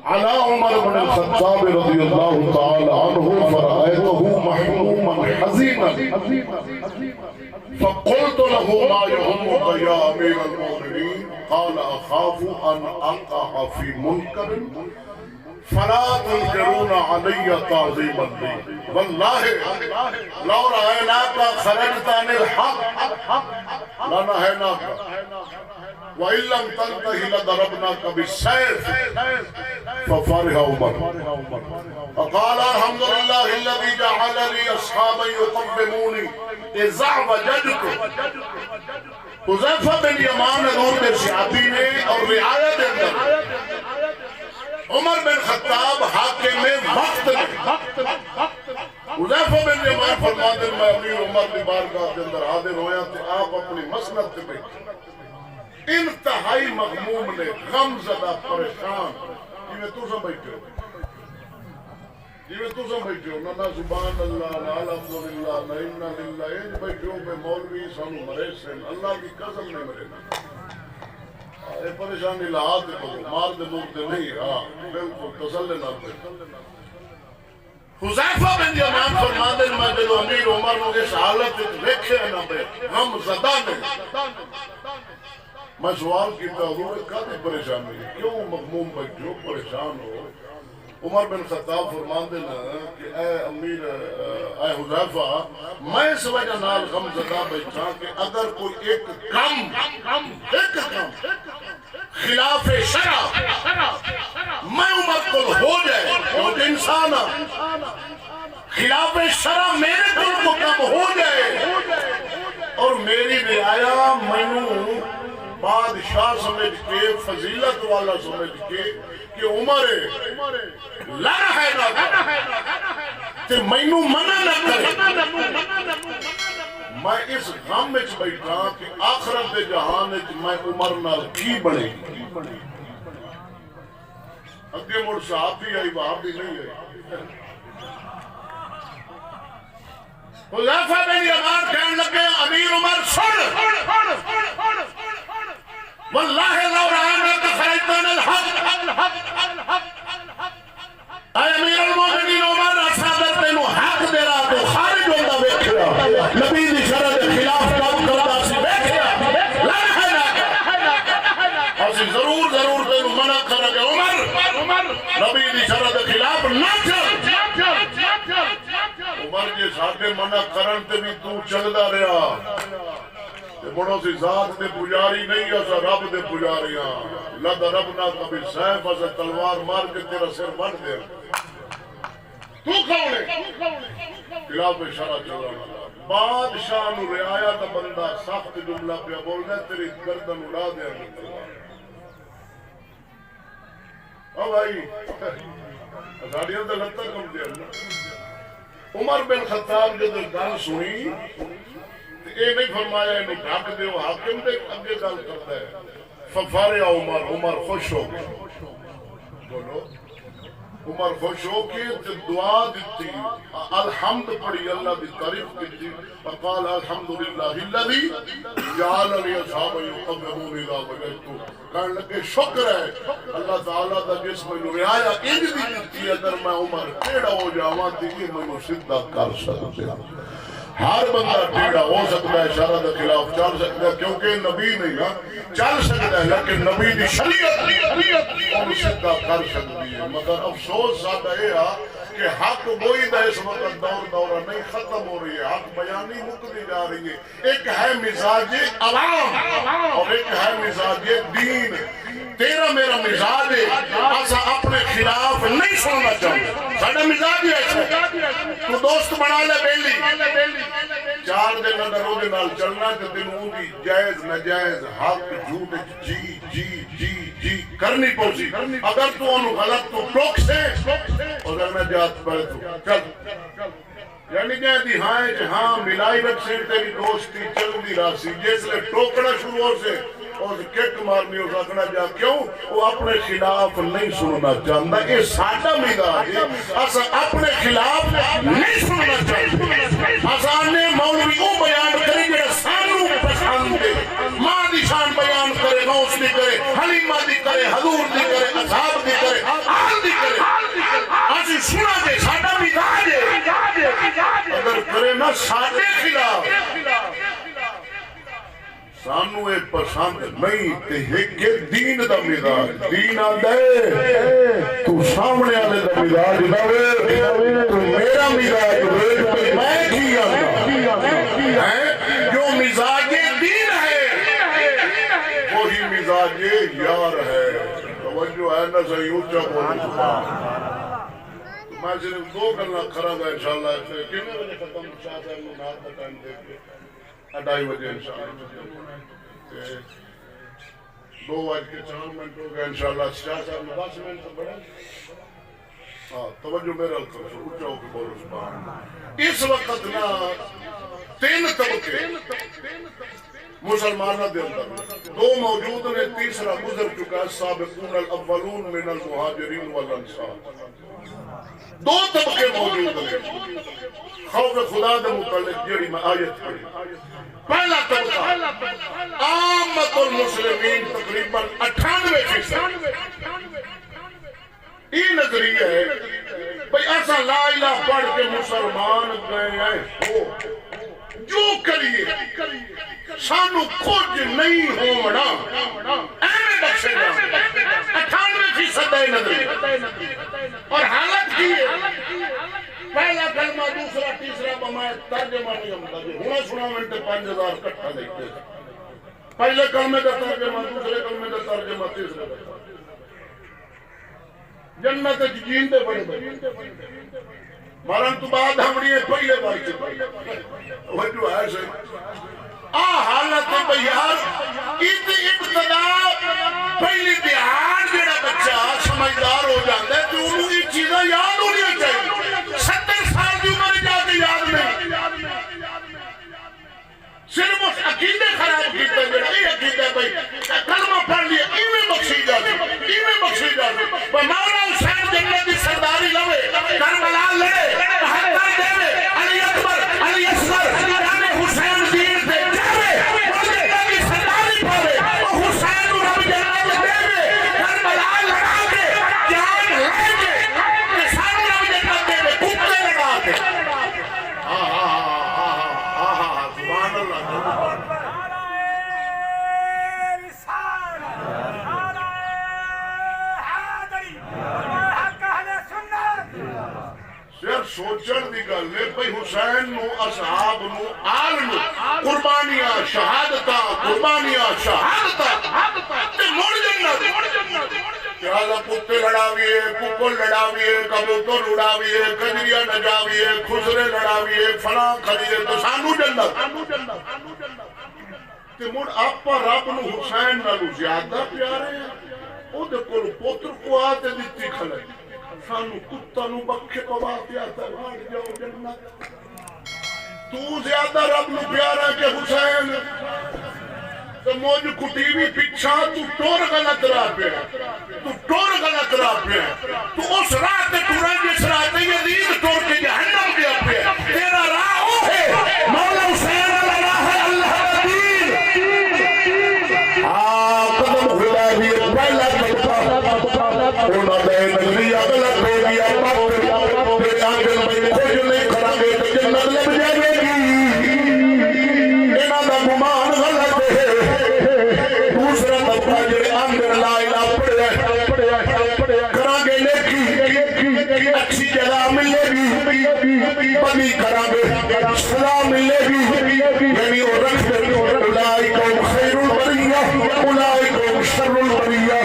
على عمر بن الخطاب رضي الله تعالى عنه فرأيته محموما حزينا فقلت له ما يهمك يا أمير المؤمنين قال أخاف أن أقع في منكر فلا تنكرون علي تعظيما لي والله لو رأيناك خرجت عن الحق لنهيناك وإن لم تنتهي لضربناك بالسيف ففرح عمر فقال الحمد لله الذي جعل لي أصحابا يقدموني إذا وجدت حذیفہ بن یمان حضور کے صحابی نے اور رعایت اندر عمر بن خطاب حاکم وقت نے حذیفہ بن یمان فرماتے ہیں میں امیر عمر کی بارگاہ کے اندر حاضر ہویا تھے آپ اپنی مسند پہ بیٹھے انتہائی مغموم نے غم زدہ پریشان جی تو سب بیٹھے ہو نہ سبحان اللہ نہ الحمدللہ نہ انا للہ یہ بیٹھے ہو میں مولوی سانو مرے سے اللہ کی قسم نہیں مرے اے پریشانی لہا دے کو مار دے دور دے نہیں ہاں بالکل تسلے نہ پہ حذیفہ بن یمان فرماتے ہیں میں جدو امیر عمر نے اس حالت دیکھے نہ بے غم زدہ نے میں سوال کیتا حضور کہتے پریشانی کیوں مغموم بیٹھے ہو پریشان ہو عمر بن خطاب فرماتے ہیں کہ اے امیر اے حذیفہ میں اس وجہ نال غم زدہ بیٹھا کہ اگر کوئی ایک کم خلاف شرع میں عمر کو ہو جائے اور انسان خلاف شرع میرے کو کم ہو جائے اور میری رعایا میں بادشاہ سمجھ کے فضیلت والا سمجھ کے کہ عمر لڑ ہے نا تے مینوں منع نہ کرے میں اس غم میں بیٹھا کہ آخرت دے جہان وچ میں عمر نال کی بنے اگے مڑ صحابی آئی وہابی نہیں آئی حذیفہ بن یمان کہنے لگے امیر عمر سن واللہ لو رأیناک خرجت عن الحق اے امیر المومنین عمر اصحابت تینو حق دے رہا تو خارج ہوتا بیٹھیا نبی دی شرع کے خلاف کام کرتا سی بیٹھیا اسی ضرور تینو منع کرا کہ عمر نبی دی شرع کے خلاف نہ چل عمر جی ساڑھے منع کرن تے بھی تو چلدا رہا بڑوں سی ذات دے پجاری نہیں ایسا رب دے پجاری ہاں لد ربنا کبھی سیف ایسا تلوار مار کے تیرا سر بڑھ دے تو کھوڑے خلاف شرع چلانا بادشاہ نو رعایا دا بندہ سخت جملہ پہ بولنے تیری گردن اڑا دے او بھائی ازاڑیاں دا لگتا کم دے عمر بن خطاب جو گل سنی اے نہیں فرمایا انہوں ڈھاک دے وہ حاکم دے اگے گل کرتا ہے ففاریا عمر خوش ہو گئے بولو عمر خوش ہو کے دعا دیتی الحمد پڑھی اللہ دی تعریف کی فقال الحمدللہ الذی جعل لی اصحابا یقدمون اذا وجدتو کہنے لگے شکر ہے اللہ تعالیٰ دا جس میں نے رعایا انج دی دیتی اگر میں عمر ٹیڑا ہو جاواں دیکھی میں نے سدھا کر سکتے ہر بندہ ٹیڑا ہو سکتا ہے شرع کے خلاف چل سکتا ہے کیونکہ نبی نہیں ہے چل سکتا ہے لیکن نبی دی شریعت اور سدھا کر سکتی ہے مگر افسوس ساتھ ہے کہ حق وہی دا اس وقت دورہ نہیں ختم ہو رہی ہے حق بیانی مکتی جا رہی ہے ایک ہے مزاج عوام اور ایک ہے مزاج دین تیرا میرا مزاج ہے ایسا اپنے خلاف نہیں سننا چاہتا ساڑھا مزاج ہے تو دوست بنا لے بیلی 4 دن اگر وہ دنال چلنا کہ دن دی جائز نجائز حق جھوٹ جی کرنی پوچھی اگر تو انہوں غلط تو ٹوک سے اگر میں جات پڑے تو چل یعنی کہ دی ہاں ملائی رکھ سے تیری دوستی چل دی راسی جیس لے ٹوکنا شروع ہو سے اور کٹ مارنی ہو سکنا جا کیوں وہ اپنے خلاف نہیں سننا چاہتا یہ ساٹا مزاج ہے اسا اپنے خلاف نہیں سننا چاہتا آسانے مولوی وہ بیان کرے جڑا سانو پسند دے ماں دی شان بیان کرے غوث دی کرے حلیمہ دی کرے حضور دی کرے اصحاب دی کرے سانو یہ پسند نہیں تے ایک دین دا مزاج دین آدھے تو سامنے آلے دا مزاج دے تو میرا مزاج ویٹ پہ میں کی آدھا جو مزاج دین ہے وہی مزاج یار ہے توجہ ہے نا صحیح اچھا بولو میں صرف دو کرنا کھرا گا انشاءاللہ کتنے بجے ختم شاہ صاحب نے نات کا ٹائم دے کے 2:30 بجے انشاءاللہ 2:04 ہو گئے انشاءاللہ شاہ صاحب نے 10 منٹ سے بڑھا توجہ میرا کرو اچھا ہو کے بولو سبحان اس وقت نا 3 طبقے مسلمانہ دے اندر 2 موجود نے تیسرا گزر چکا ہے سابقون الاولون من المہاجرین والانصار 2 طبقے موجود ہیں خوف خدا دے متعلق جڑی میں آیت پڑھی پہلا طبقہ عامت المسلمین تقریباً 98% یہ نظریہ ہے بھئی ایسا لا الہ پڑھ کے مسلمان گئے ہیں ہو جو کریے سانو کچھ نہیں ہونا ایمیں بخشے جا 98% ہے نظریہ اور حالت کی ہے پہلا کلمہ دوسرا تیسرا بمائے ترجمہ نہیں ہمتا جو ہونا سنا منٹے 5000 کٹھا دیکھتے پہلے کلمے کا ترجمہ دوسرے کلمے کا ترجمہ تیسرے کا جنت جین دے بڑے بڑے مرن تو بعد ہمڑی ہے پہلے بار سے وہ جو ہے سے حالت بیار ابتدا پہلی دیہار جڑا بچہ سمجھدار ہو جاتا ہے تو انہوں یہ چیزیں یاد ہونی چاہیے 70 سال کی عمر جا کے یاد نہیں صرف اس عقیدے خراب کیتا ہے جڑا یہ عقیدہ بھائی کلمہ پڑھ لیا ایویں بخشی جاتی مولا حسین جنت کی سرداری لوے کربلا لڑے بہتر دے علی اکبر علی اصغر جان حسین دین سے جاوے جنت کی سرداری پاوے حسین رب جنت دے کربلا لڑا کے جان لے کے سارے رب جنت دے کتے لڑا کے سبحان اللہ سوچن دی گل ہے بھئی حسین نو اصحاب نو آل نو قربانیاں شہادتاں تے مڑ جنت چاہتا کتے لڑاویے ککل لڑاویے کبوتر اڑاویے کجریاں نجاویے خسرے لڑاویے فلاں کریے تو سانو جنت تے مڑ آپ رب نو حسین نالو زیادہ پیارے ہیں او دے کول پوتر کو آتے دیتی کھلے سانو کتا نو بکھے پوا پیاتا بھاڑ جاؤ جنت تو زیادہ رب نو پیارا کہ حسین تو موج کٹی بھی پچھا تو ٹور غلط راہ پہ تو اس راہ تے ٹورا جس راہ تے یزید ٹور کے جہنم کے اپنے تیرا راہ وہ ہے مولا حسین اللہ ہے اللہ دین قدم خدا بھی پہلا کرتا اونا دے نگری اغلط ہو گیا پھر آنگل میں کچھ نہیں کھڑانگے تو جنت لب جائے گی اینا دا گمان غلط ہے دوسرا طبقہ جڑے آنگل لا الہ پڑے کرانگے نیکی اچھی جگہ ملے گی بنی کرانگے سلا ملے گی یعنی وہ رکھ دے اولائکم خیر البریہ اولائکم شر البریہ